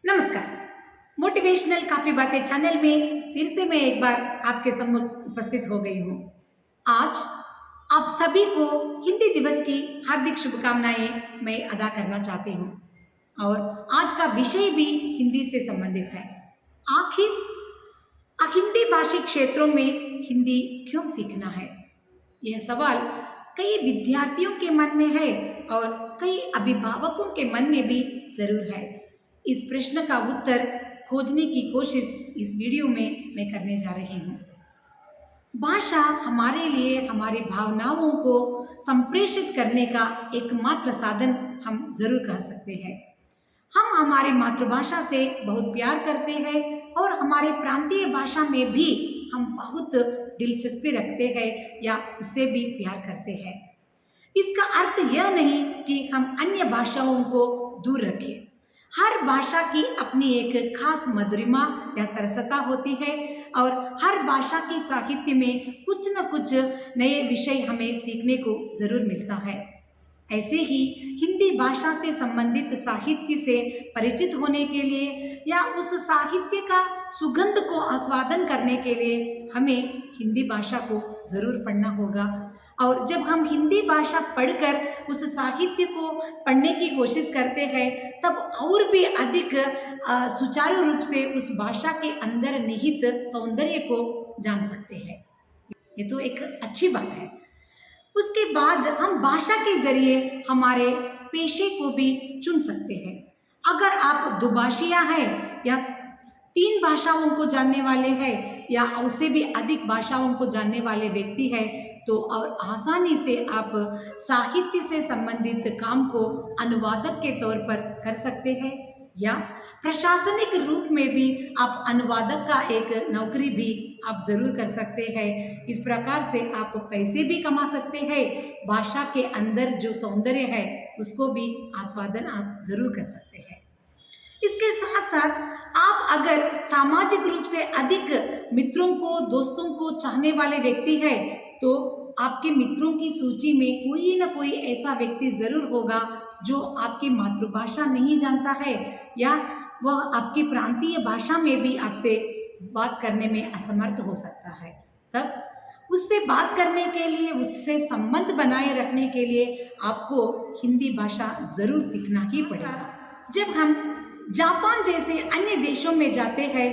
नमस्कार। मोटिवेशनल काफी बातें चैनल में फिर से मैं एक बार आपके सम्मुख उपस्थित हो गई हूँ। आज आप सभी को हिंदी दिवस की हार्दिक शुभकामनाएं मैं अदा करना चाहती हूँ और आज का विषय भी हिंदी से संबंधित है। आखिर हिंदी भाषी क्षेत्रों में हिंदी क्यों सीखना है? यह सवाल कई विद्यार्थियों के मन में है और कई अभिभावकों के मन में भी जरूर है। इस प्रश्न का उत्तर खोजने की कोशिश इस वीडियो में मैं करने जा रही हूँ। भाषा हमारे लिए हमारी भावनाओं को संप्रेषित करने का एकमात्र साधन हम जरूर कह सकते हैं। हम हमारी मातृभाषा से बहुत प्यार करते हैं और हमारे प्रांतीय भाषा में भी हम बहुत दिलचस्पी रखते हैं या उससे भी प्यार करते हैं। इसका अर्थ यह नहीं कि हम अन्य भाषाओं को दूर रखें। हर भाषा की अपनी एक खास मधुरिमा या सरसता होती है और हर भाषा के साहित्य में कुछ न कुछ नए विषय हमें सीखने को जरूर मिलता है। ऐसे ही हिंदी भाषा से संबंधित साहित्य से परिचित होने के लिए या उस साहित्य का सुगंध को आस्वादन करने के लिए हमें हिंदी भाषा को जरूर पढ़ना होगा। और जब हम हिंदी भाषा पढ़कर उस साहित्य को पढ़ने की कोशिश करते हैं तब और भी अधिक सुचारू रूप से उस भाषा के अंदर निहित सौंदर्य को जान सकते हैं। ये तो एक अच्छी बात है। उसके बाद हम भाषा के जरिए हमारे पेशे को भी चुन सकते हैं। अगर आप दुभाषिया हैं या 3 भाषाओं को जानने वाले हैं या उससे भी अधिक भाषाओं को जानने वाले व्यक्ति हैं तो और आसानी से आप साहित्य से संबंधित काम को अनुवादक के तौर पर कर सकते हैं या प्रशासनिक रूप में भी आप अनुवादक का एक नौकरी भी आप जरूर कर सकते हैं। इस प्रकार से आप पैसे भी कमा सकते हैं, भाषा के अंदर जो सौंदर्य है उसको भी आस्वादन आप जरूर कर सकते हैं। इसके साथ साथ आप अगर सामाजिक रूप से अधिक मित्रों को दोस्तों को चाहने वाले व्यक्ति हैं तो आपके मित्रों की सूची में कोई ना कोई ऐसा व्यक्ति जरूर होगा जो आपकी मातृभाषा नहीं जानता है या वह आपकी प्रांतीय भाषा में भी आपसे बात करने में असमर्थ हो सकता है। तब उससे बात करने के लिए, उससे संबंध बनाए रखने के लिए आपको हिंदी भाषा जरूर सीखना ही पड़ेगा। जब हम जापान जैसे अन्य देशों में जाते हैं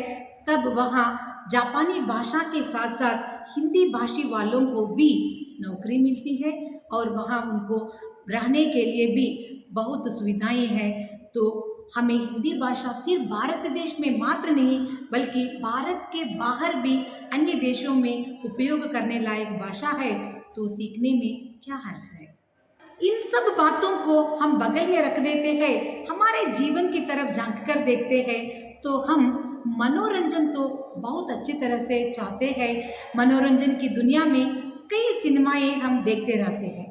तब वहाँ जापानी भाषा के साथ साथ हिंदी भाषी वालों को भी नौकरी मिलती है और वहाँ उनको रहने के लिए भी बहुत सुविधाएं हैं। तो हमें हिंदी भाषा सिर्फ भारत देश में मात्र नहीं बल्कि भारत के बाहर भी अन्य देशों में उपयोग करने लायक भाषा है, तो सीखने में क्या हर्ज है। इन सब बातों को हम बगल में रख देते हैं, हमारे जीवन की तरफ झांक कर देखते हैं तो हम मनोरंजन तो बहुत अच्छी तरह से चाहते हैं। मनोरंजन की दुनिया में कई सिनेमाएं हम देखते रहते हैं।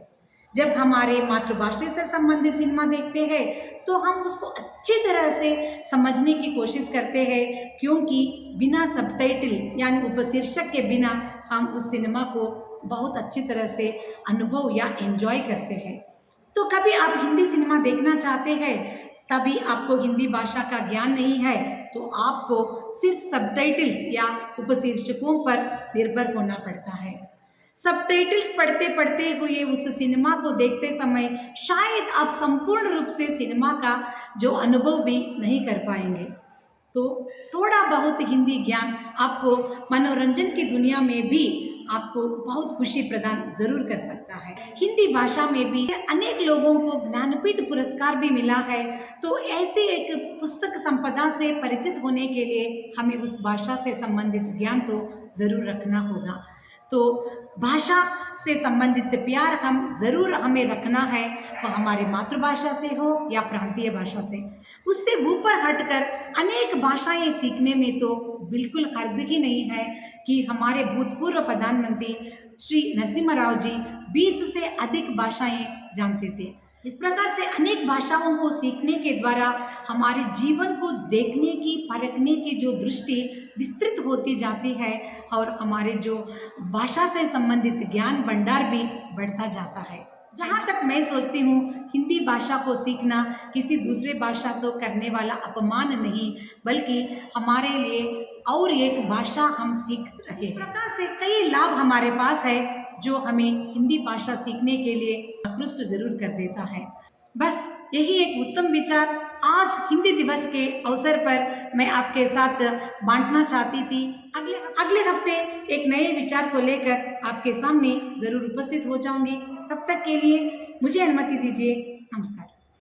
जब हमारे मातृभाषा से संबंधित सिनेमा देखते हैं तो हम उसको अच्छी तरह से समझने की कोशिश करते हैं, क्योंकि बिना सबटाइटल यानी उपशीर्षक के बिना हम उस सिनेमा को बहुत अच्छी तरह से अनुभव या एंजॉय करते हैं। तो कभी आप हिंदी सिनेमा देखना चाहते हैं तभी आपको हिंदी भाषा का ज्ञान नहीं है तो आपको सिर्फ सबटाइटल्स या उपशीर्षकों पर निर्भर होना पड़ता है। सबटाइटल्स पढ़ते पढ़ते हुए उस सिनेमा को देखते समय शायद आप संपूर्ण रूप से सिनेमा का जो अनुभव भी नहीं कर पाएंगे। तो थोड़ा बहुत हिंदी ज्ञान आपको मनोरंजन की दुनिया में भी आपको बहुत खुशी प्रदान जरूर कर सकता है। हिंदी भाषा में भी अनेक लोगों को ज्ञानपीठ पुरस्कार भी मिला है, तो ऐसी एक पुस्तक संपदा से परिचित होने के लिए हमें उस भाषा से संबंधित ज्ञान तो जरूर रखना होगा। तो भाषा से संबंधित प्यार हम जरूर हमें रखना है, वह हमारी मातृभाषा से हो या प्रांतीय भाषा से। उससे ऊपर हटकर अनेक भाषाएं सीखने में तो बिल्कुल हर्ज ही नहीं है कि हमारे भूतपूर्व प्रधानमंत्री श्री नरसिम्हा राव जी 20 से अधिक भाषाएं जानते थे। इस प्रकार से अनेक भाषाओं को सीखने के द्वारा हमारे जीवन को देखने की, परखने की जो दृष्टि विस्तृत होती जाती है और हमारे जो भाषा से संबंधित ज्ञान भंडार भी बढ़ता जाता है। जहाँ तक मैं सोचती हूँ हिंदी भाषा को सीखना किसी दूसरे भाषा से करने वाला अपमान नहीं, बल्कि हमारे लिए और एक भाषा हम सीख रहे हैं। इस प्रकार से कई लाभ हमारे पास है जो हमें हिंदी भाषा सीखने के लिए आकृष्ट जरूर कर देता है। बस यही एक उत्तम विचार आज हिंदी दिवस के अवसर पर मैं आपके साथ बांटना चाहती थी। अगले हफ्ते एक नए विचार को लेकर आपके सामने जरूर उपस्थित हो जाऊंगी। तब तक के लिए मुझे अनुमति दीजिए। नमस्कार।